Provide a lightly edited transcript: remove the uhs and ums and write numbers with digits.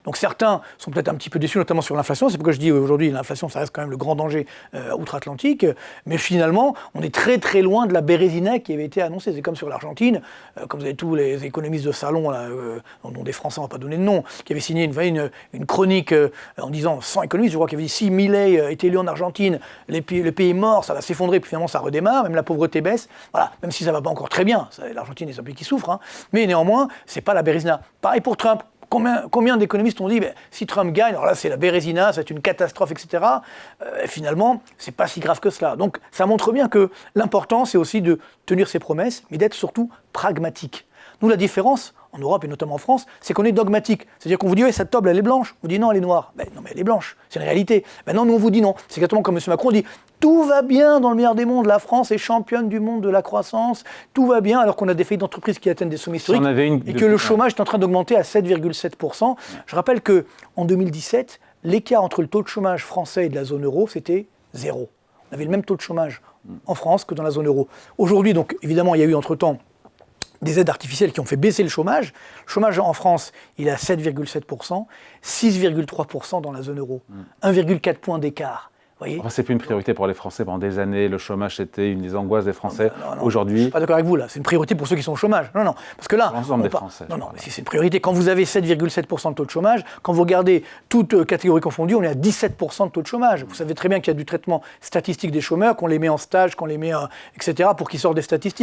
Donc certains sont peut-être un petit peu déçus, notamment sur l'inflation. C'est pourquoi je dis aujourd'hui, l'inflation, ça reste quand même le grand danger outre-Atlantique. Mais finalement, on est très très loin de la Bérésina qui avait été annoncée. C'est comme sur l'Argentine, comme vous avez tous les économistes de salon, là, dont des Français, on ne va pas donner de nom, qui avaient signé une chronique en disant, 100 économistes, je crois, qui avait dit si Milei est élu en Argentine, le pays est mort, ça va s'effondrer, puis finalement ça redémarre, même la pauvreté baisse. Voilà, même si ça ne va pas encore très bien. L'Argentine est un pays qui souffre, hein. Mais néanmoins, ce n'est pas la Bérésina. Pareil pour Trump. Combien d'économistes ont dit si Trump gagne, alors là c'est la Bérésina, c'est une catastrophe, etc. Finalement, c'est pas si grave que cela. Donc ça montre bien que l'important c'est aussi de tenir ses promesses, mais d'être surtout pragmatique. Nous, la différence, en Europe et notamment en France, c'est qu'on est dogmatique. C'est-à-dire qu'on vous dit, cette table, elle est blanche. Vous dites non, elle est noire. Non, mais elle est blanche. C'est une réalité. Maintenant, nous, on vous dit non. C'est exactement comme M. Macron dit, tout va bien dans le meilleur des mondes. La France est championne du monde de la croissance. Tout va bien, alors qu'on a des faillites d'entreprises qui atteignent des sommets historiques et que le chômage est en train d'augmenter à 7,7%. Je rappelle qu'en 2017, l'écart entre le taux de chômage français et de la zone euro, c'était 0. On avait le même taux de chômage en France que dans la zone euro. Aujourd'hui, donc, évidemment, il y a eu entre-temps des aides artificielles qui ont fait baisser le chômage. Le chômage en France, il est à 7,7%, 6,3% dans la zone euro. 1,4 point d'écart. Enfin, c'est plus une priorité pour les Français. Pendant des années, le chômage, c'était une des angoisses des Français. Non. Aujourd'hui... Je ne suis pas d'accord avec vous, là. C'est une priorité pour ceux qui sont au chômage. Non. Parce que là... L'ensemble des Français. Non, mais si c'est une priorité. Quand vous avez 7,7% de taux de chômage, quand vous regardez toutes catégories confondues, on est à 17% de taux de chômage. Vous savez très bien qu'il y a du traitement statistique des chômeurs, qu'on les met en stage, qu'on les met, etc., pour qu'ils sortent des statistiques.